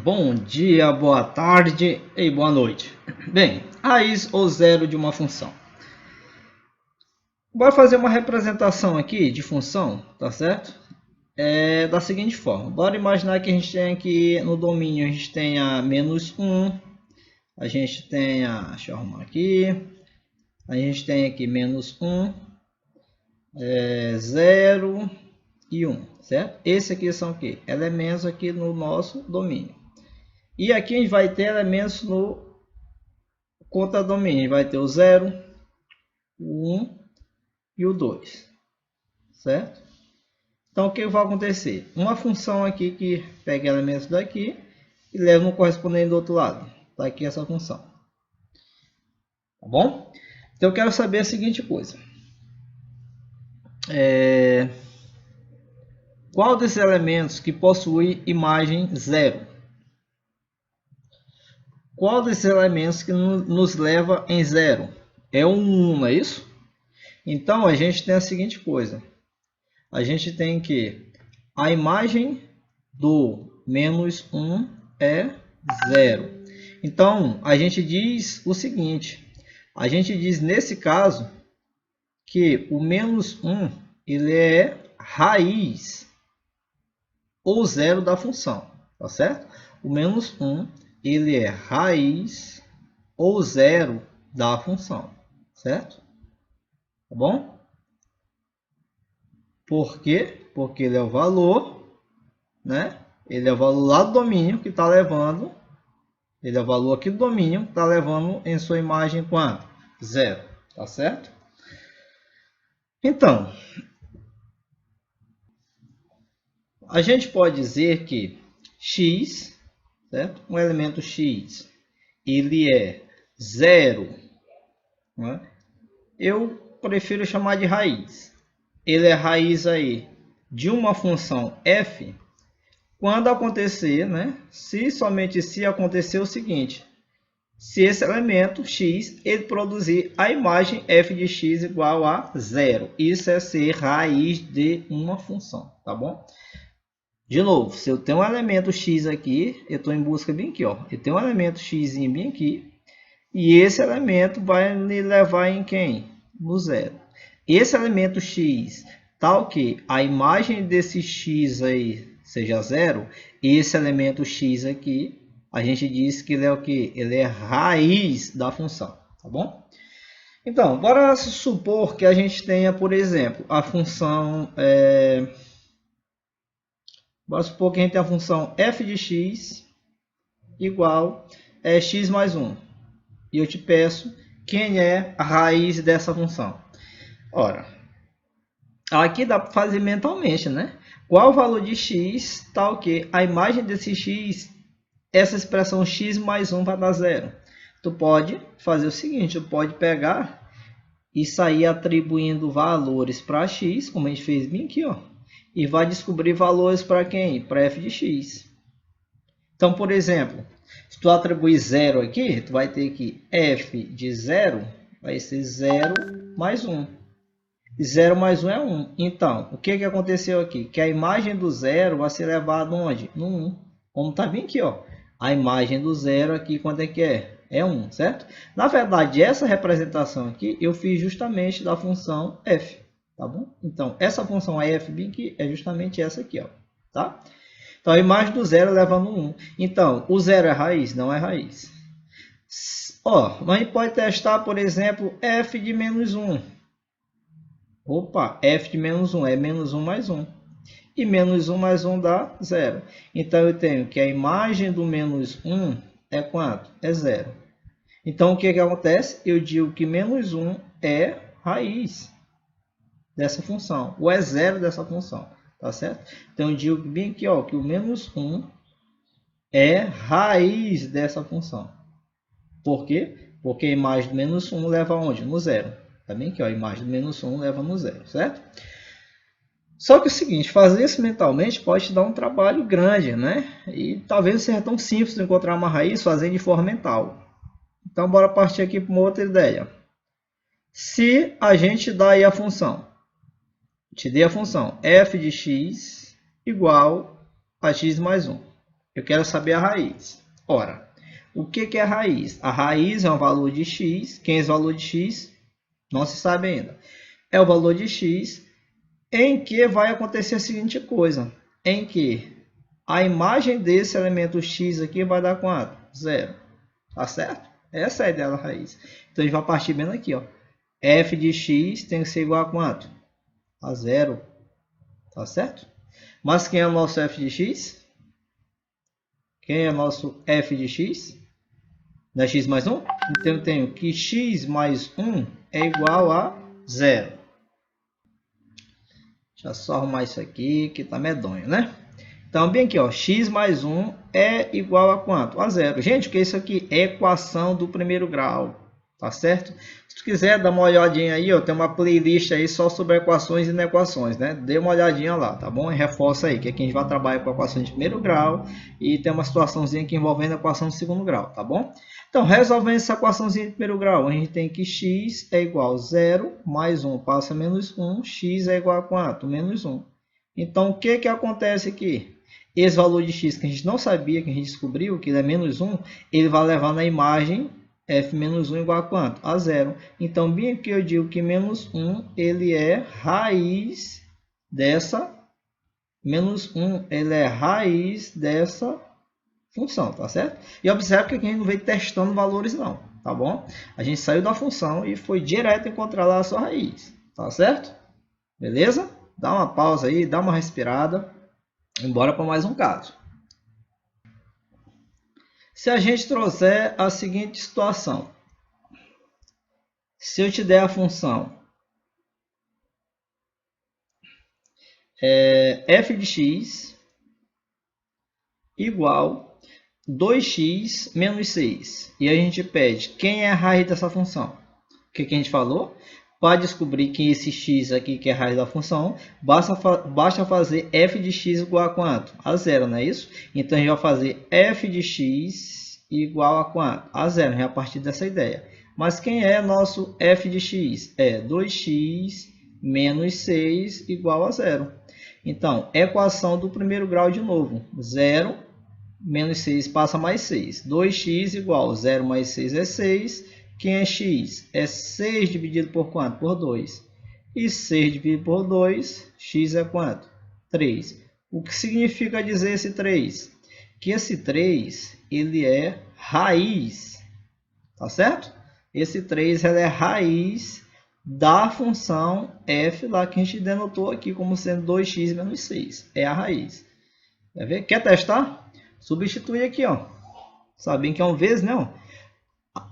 Bom dia, boa tarde e boa noite. Bem, raiz ou zero de uma função. Bora fazer uma representação aqui de função, tá certo? Da seguinte forma. Bora imaginar que a gente tem aqui no domínio, a gente tenha menos 1, a gente tenha, deixa eu arrumar aqui, a gente tem aqui menos 1, 0 e 1, certo? Esses aqui são o quê? Elementos aqui no nosso domínio. E aqui a gente vai ter elementos no conta domínio. Vai ter o 0, o 1 e o 2. Certo? Então o que vai acontecer? Uma função aqui que pega elementos daqui e leva no correspondente do outro lado. Está aqui essa função. Tá bom? Então eu quero saber a seguinte coisa. Qual desses elementos que possui imagem 0? Qual desses elementos que nos leva em 0? É um 1, não é isso? Então, a gente tem a seguinte coisa. A gente tem que a imagem do menos 1 é 0. Então, a gente diz o seguinte. A gente diz, nesse caso, que o menos 1 ele é raiz ou zero da função. Tá certo? O menos 1 ele é raiz ou zero da função, certo? Tá bom? Por quê? Porque ele é o valor, né? Ele é o valor lá do domínio que está levando, ele é o valor aqui do domínio que está levando em sua imagem quanto? Zero, tá certo? Então, a gente pode dizer que x, certo? Um elemento x, ele é zero, né? Eu prefiro chamar de raiz. Ele é raiz aí de uma função f quando acontecer, né? Somente se acontecer o seguinte: se esse elemento x ele produzir a imagem f de x igual a zero. Isso é ser raiz de uma função, tá bom? De novo, se eu tenho um elemento x aqui, eu estou em busca bem aqui, ó. Eu tenho um elemento x bem aqui, e esse elemento vai me levar em quem? No zero. Esse elemento x, tal que a imagem desse x aí seja zero, esse elemento x aqui, a gente diz que ele é o que? Ele é raiz da função, tá bom? Então, bora supor que a gente tenha, por exemplo, a função... Bora supor que a gente tem a função f de x igual a x mais 1. E eu te peço quem é a raiz dessa função. Ora, aqui dá para fazer mentalmente, né? Qual o valor de x tal que a imagem desse x, essa expressão x mais 1 vai dar zero. Tu pode fazer o seguinte, tu pode pegar e sair atribuindo valores para x, como a gente fez bem aqui, ó. E vai descobrir valores para quem? Para f de x. Então, por exemplo, se tu atribuir 0 aqui, tu vai ter que f de 0 vai ser 0 mais 1. 0 mais 1 é 1. Então, o que aconteceu aqui? Que a imagem do 0 vai ser levada onde? No 1. Como está bem aqui, ó. A imagem do 0 aqui, quanto é que é? É 1, certo? Na verdade, essa representação aqui, eu fiz justamente da função f. Tá bom? Então, essa função f aqui é justamente essa aqui, ó. Tá? Então, a imagem do 0 leva no 1. Então, o 0 é raiz? Não é raiz. Ó, mas a gente pode testar, por exemplo, f de menos 1. Opa, f de menos 1 é menos 1 mais 1. E menos 1 mais 1 dá 0. Então, eu tenho que a imagem do menos 1 é quanto? É 0. Então, o que acontece? Eu digo que menos 1 é raiz dessa função. Ou é zero dessa função. Tá certo? Então, eu digo bem aqui, ó, que o menos 1 é raiz dessa função. Por quê? Porque a imagem do menos 1 leva aonde? No zero. Tá bem aqui, ó, a imagem do menos 1 leva no zero, certo? Só que é o seguinte, fazer isso mentalmente pode te dar um trabalho grande, né? E talvez não seja tão simples de encontrar uma raiz fazendo de forma mental. Então, bora partir aqui para uma outra ideia. Se a gente dá aí a função, te dei a função f de x igual a x mais 1. Eu quero saber a raiz. Ora, o que é a raiz? A raiz é um valor de x. Quem é esse valor de x? Não se sabe ainda. É o valor de x em que vai acontecer a seguinte coisa. Em que a imagem desse elemento x aqui vai dar quanto? 0. Tá certo? Essa é a ideia da raiz. Então, a gente vai partir bem aqui. Ó. F de x tem que ser igual a quanto? A 0. Tá certo? Mas quem é o nosso f de x? Quem é o nosso f de x? Não é x mais 1? Então, eu tenho que x mais 1 é igual a 0. Deixa eu só arrumar isso aqui, que tá medonho, né? Então, bem aqui, ó, x mais 1 é igual a quanto? A 0. Gente, o que é isso aqui? Equação do primeiro grau, tá certo? Se tu quiser dar uma olhadinha aí, ó, tem uma playlist aí só sobre equações e inequações, né? Dê uma olhadinha lá, tá bom? E reforça aí, que aqui a gente vai trabalhar com equações de primeiro grau e tem uma situaçãozinha aqui envolvendo a equação de segundo grau, tá bom? Então, resolvendo essa equaçãozinha de primeiro grau, a gente tem que x é igual a 0, mais 1 passa a menos 1, x é igual a quanto? Menos 1. Então, o que acontece aqui? Esse valor de x que a gente não sabia, que a gente descobriu, que ele é menos 1, ele vai levar na imagem f menos 1 igual a quanto? A 0. Então, bem aqui eu digo que menos 1 ele é raiz dessa, menos 1 ele é raiz dessa função, tá certo? E observe que aqui a gente não veio testando valores não, tá bom? A gente saiu da função e foi direto encontrar lá a sua raiz, tá certo? Beleza? Dá uma pausa aí, dá uma respirada. Embora para mais um caso. Se a gente trouxer a seguinte situação. Se eu te der a função f de x igual 2x menos 6. E a gente pede quem é a raiz dessa função. O que a gente falou? Para descobrir que esse x aqui, que é a raiz da função, basta fazer f de x igual a quanto? A 0, não é isso? Então, a gente vai fazer f de x igual a quanto? A 0, a partir dessa ideia. Mas quem é nosso f de x? É 2x menos 6 igual a 0. Então, equação do primeiro grau de novo. 0 menos 6 passa mais 6. 2x igual 0 mais 6 é 6. Quem é x? É 6 dividido por quanto? Por 2. E 6 dividido por 2, x é quanto? 3. O que significa dizer esse 3? Que esse 3, ele é raiz. Tá certo? Esse 3 ele é raiz da função f lá que a gente denotou aqui como sendo 2x menos 6. É a raiz. Quer ver? Quer testar? Substitui aqui, ó. Sabem que é um vezes, não?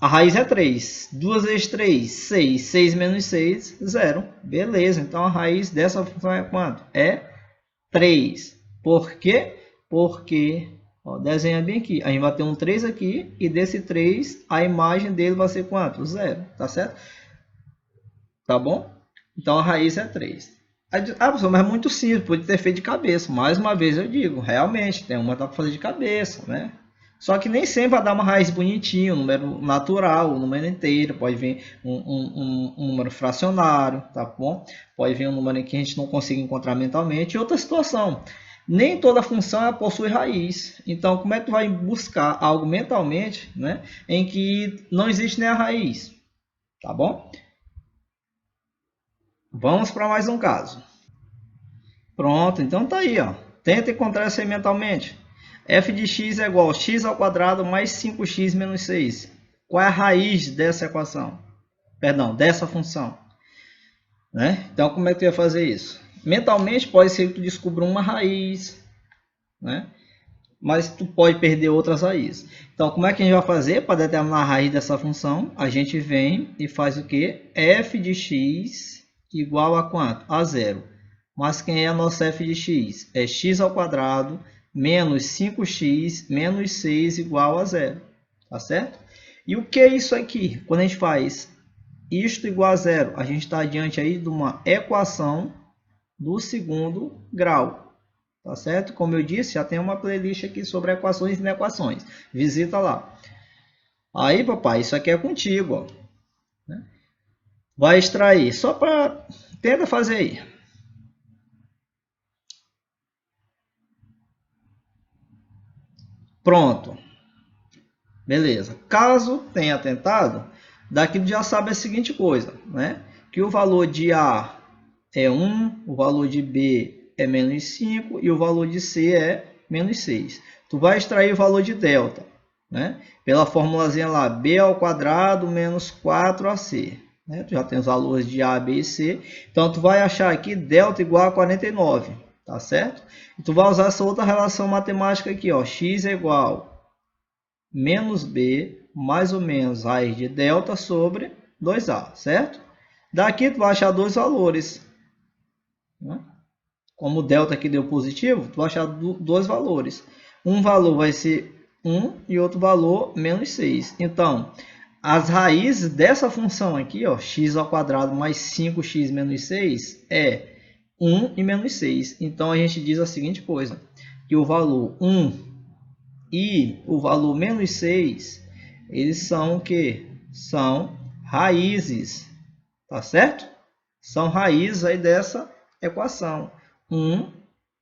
A raiz é 3. 2 vezes 3, 6. 6 menos 6, 0. Beleza. Então, a raiz dessa função é quanto? É 3. Por quê? Porque, ó, desenha bem aqui. A gente vai ter um 3 aqui. E desse 3, a imagem dele vai ser quanto? 0. Tá certo? Tá bom? Então, a raiz é 3. Ah, professor, mas é muito simples. Pode ter feito de cabeça. Mais uma vez eu digo. Realmente, tem uma que dá para fazer de cabeça, né? Só que nem sempre vai dar uma raiz bonitinha, um número natural, um número inteiro, pode vir um número fracionário, tá bom? Pode vir um número que a gente não consiga encontrar mentalmente. E outra situação, nem toda função possui raiz. Então, como é que tu vai buscar algo mentalmente, né, em que não existe nem a raiz? Tá bom? Vamos para mais um caso. Pronto, então tá aí, ó. Tenta encontrar isso aí mentalmente. F de x é igual a x ao quadrado mais 5x menos 6. Qual é a raiz dessa equação? Perdão, dessa função. Né? Então, como é que tu ia fazer isso? Mentalmente, pode ser que tu descubra uma raiz, né? Mas tu pode perder outras raízes. Então, como é que a gente vai fazer para determinar a raiz dessa função? A gente vem e faz o quê? F de x igual a quanto? A 0. Mas quem é a nossa f de x? É x ao quadrado menos 5x menos 6 igual a 0. Tá certo? E o que é isso aqui? Quando a gente faz isto igual a 0, a gente está diante aí de uma equação do segundo grau. Tá certo? Como eu disse, já tem uma playlist aqui sobre equações e inequações. Visita lá. Aí, papai, isso aqui é contigo. Ó. Vai extrair. Só para... Tenta fazer aí. Pronto. Beleza. Caso tenha tentado, daqui tu já sabe a seguinte coisa, né? Que o valor de A é 1, o valor de B é menos 5 e o valor de C é menos 6. Tu vai extrair o valor de delta, né? Pela formulazinha lá, B ao quadrado menos 4AC. Né? Tu já tem os valores de A, B e C. Então, tu vai achar aqui delta igual a 49, tá certo? E tu vai usar essa outra relação matemática aqui, ó. X é igual menos B mais ou menos raiz de delta sobre 2A, certo? Daqui tu vai achar dois valores, né? Como o delta aqui deu positivo, tu vai achar dois valores. Um valor vai ser 1 e outro valor menos 6. Então, as raízes dessa função aqui, ó, x ao quadrado mais 5x menos 6, é 1 e menos 6. Então, a gente diz a seguinte coisa, que o valor 1 e o valor menos 6, eles são o quê? São raízes, tá certo? São raízes aí dessa equação.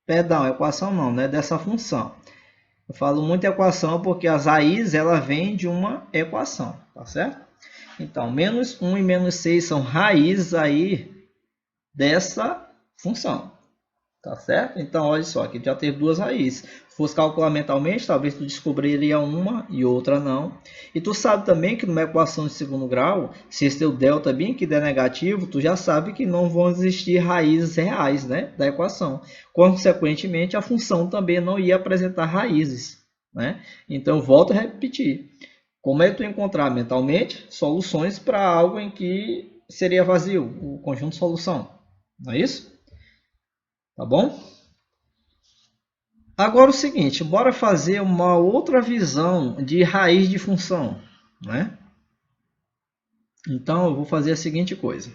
Perdão, equação não, né? Dessa função. Eu falo muito equação porque as raízes ela vem de uma equação, tá certo? Então, menos 1 e menos 6 são raízes aí dessa função. Tá certo? Então, olha só, aqui já teve duas raízes. Se fosse calcular mentalmente, talvez tu descobriria uma e outra não. E tu sabe também que numa equação de segundo grau, se esse teu delta bem aqui der negativo, tu já sabe que não vão existir raízes reais, né, da equação. Consequentemente, a função também não ia apresentar raízes, né? Então, eu volto a repetir. Como é que tu encontrar mentalmente soluções para algo em que seria vazio, o conjunto de solução? Não é isso? Tá bom? Agora o seguinte, bora fazer uma outra visão de raiz de função, né? Então eu vou fazer a seguinte coisa.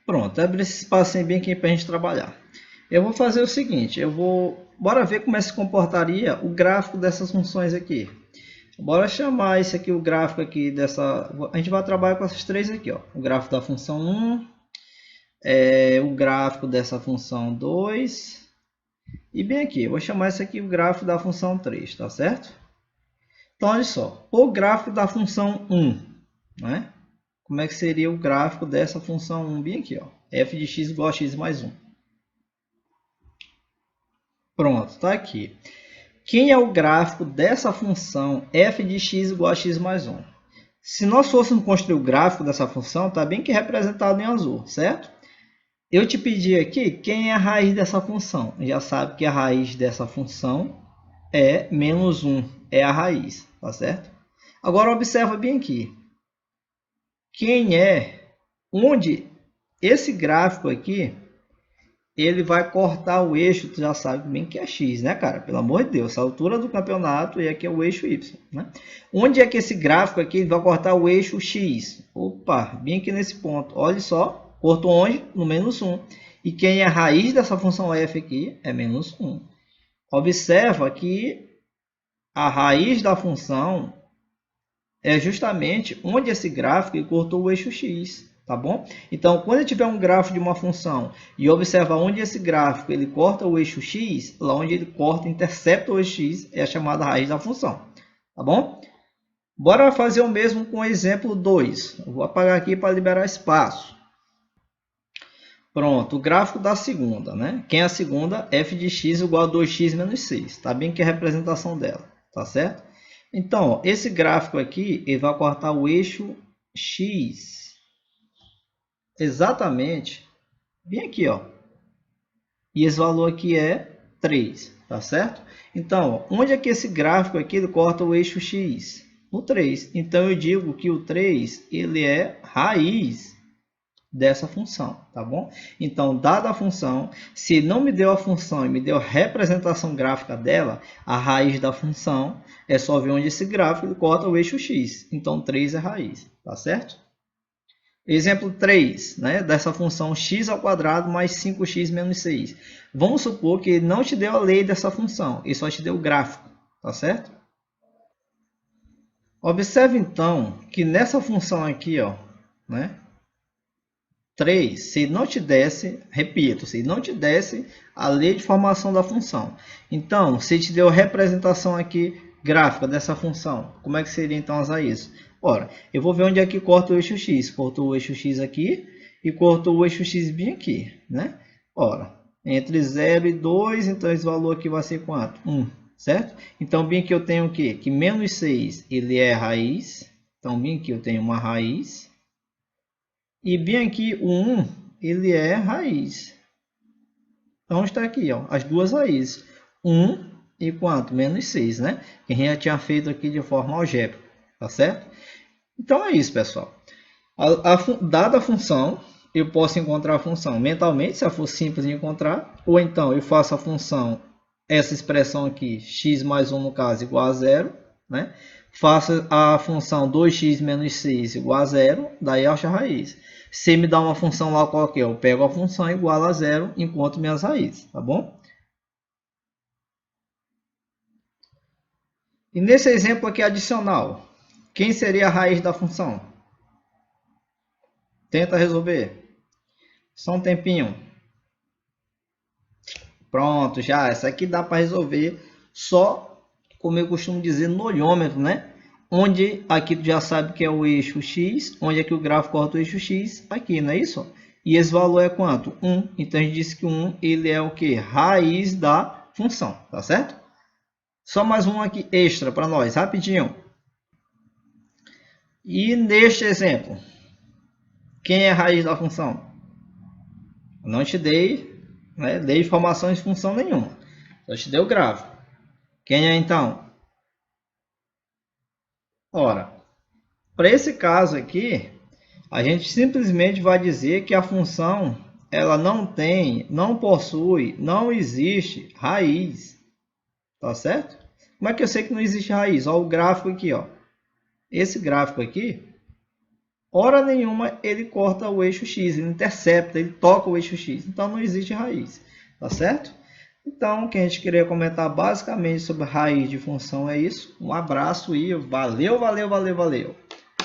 Pronto, abre esse espacinho bem aqui para a gente trabalhar. Eu vou fazer o seguinte, bora ver como é que se comportaria o gráfico dessas funções aqui. Bora chamar esse aqui, o gráfico aqui dessa... A gente vai trabalhar com essas três aqui, ó. O gráfico da função 1, o gráfico dessa função 2... E bem aqui, eu vou chamar esse aqui o gráfico da função 3, tá certo? Então, olha só, o gráfico da função 1, né? Como é que seria o gráfico dessa função 1? Bem aqui, ó, f de x igual a x mais 1. Pronto, tá aqui. Quem é o gráfico dessa função f de x igual a x mais 1? Se nós fôssemos construir o gráfico dessa função, tá bem que representado em azul, certo? Eu te pedi aqui quem é a raiz dessa função. Já sabe que a raiz dessa função é menos 1, é a raiz, tá certo? Agora observa bem aqui. Quem é, onde esse gráfico aqui, ele vai cortar o eixo, tu já sabe bem que é x, né, cara? Pelo amor de Deus, a altura do campeonato e aqui é o eixo y, né? Onde é que esse gráfico aqui vai cortar o eixo x? Opa, bem aqui nesse ponto, olha só. Corto onde? No menos 1. E quem é a raiz dessa função f aqui é menos 1. Observa que a raiz da função é justamente onde esse gráfico cortou o eixo x. Tá bom? Então, quando eu tiver um gráfico de uma função e observa onde esse gráfico ele corta o eixo x, lá onde ele corta, intercepta o eixo x, é a chamada raiz da função. Tá bom? Bora fazer o mesmo com o exemplo 2. Eu vou apagar aqui para liberar espaço. Pronto, o gráfico da segunda, né? Quem é a segunda? F de x igual a 2x menos 6. Tá bem que é a representação dela, tá certo? Então, ó, esse gráfico aqui, ele vai cortar o eixo x. Exatamente. Bem aqui, ó. E esse valor aqui é 3, tá certo? Então, ó, onde é que esse gráfico aqui ele corta o eixo x? No 3. Então, eu digo que o 3, ele é raiz dessa função, tá bom? Então, dada a função, se não me deu a função e me deu a representação gráfica dela, a raiz da função é só ver onde esse gráfico corta o eixo x. Então, 3 é raiz, tá certo? Exemplo 3, né, dessa função x ao quadrado mais 5x menos 6. Vamos supor que ele não te deu a lei dessa função, ele só te deu o gráfico, tá certo? Observe, então, que nessa função aqui, ó, né, 3, se não te desse, repito, se não te desse a lei de formação da função. Então, se te deu a representação aqui gráfica dessa função, como é que seria então as raízes? Ora, eu vou ver onde é que corta o eixo x. Cortou o eixo x aqui e cortou o eixo x bem aqui, né? Ora, entre 0 e 2, então esse valor aqui vai ser quanto? 1, certo? Então, bem aqui eu tenho o quê? Que menos 6, ele é raiz. Então, bem aqui eu tenho uma raiz. E bem aqui o 1, ele é raiz. Então, está aqui, ó, as duas raízes. 1 e quanto? Menos 6, né? Que a gente já tinha feito aqui de forma algébrica, tá certo? Então, é isso, pessoal. Dada a função, eu posso encontrar a função mentalmente, se ela for simples de encontrar. Ou então, eu faço a função, essa expressão aqui, x mais 1 no caso, igual a 0, né? Faço a função 2x menos 6 igual a 0, daí acho a raiz. Se me dá uma função lá qualquer, eu pego a função igual a 0 e encontro minhas raízes, tá bom? E nesse exemplo aqui adicional, quem seria a raiz da função? Tenta resolver. Só um tempinho. Pronto, já. Essa aqui dá para resolver só, como eu costumo dizer, no olhômetro, né? Onde aqui tu já sabe que é o eixo x, onde é que o gráfico corta o eixo x, aqui, não é isso? E esse valor é quanto? 1. Então a gente disse que 1 ele é o que? Raiz da função, tá certo? Só mais um aqui extra para nós, rapidinho. E neste exemplo, quem é a raiz da função? Eu não te dei, né, dei informação de função nenhuma. Só te dei o gráfico. Quem é então? Ora, para esse caso aqui, a gente simplesmente vai dizer que a função ela não tem, não possui, não existe raiz. Tá certo? Como é que eu sei que não existe raiz? Olha o gráfico aqui, ó. Esse gráfico aqui, hora nenhuma ele corta o eixo x, ele intercepta, ele toca o eixo x. Então não existe raiz, tá certo? Então, o que a gente queria comentar basicamente sobre raiz de função é isso. Um abraço e valeu, valeu, valeu, valeu.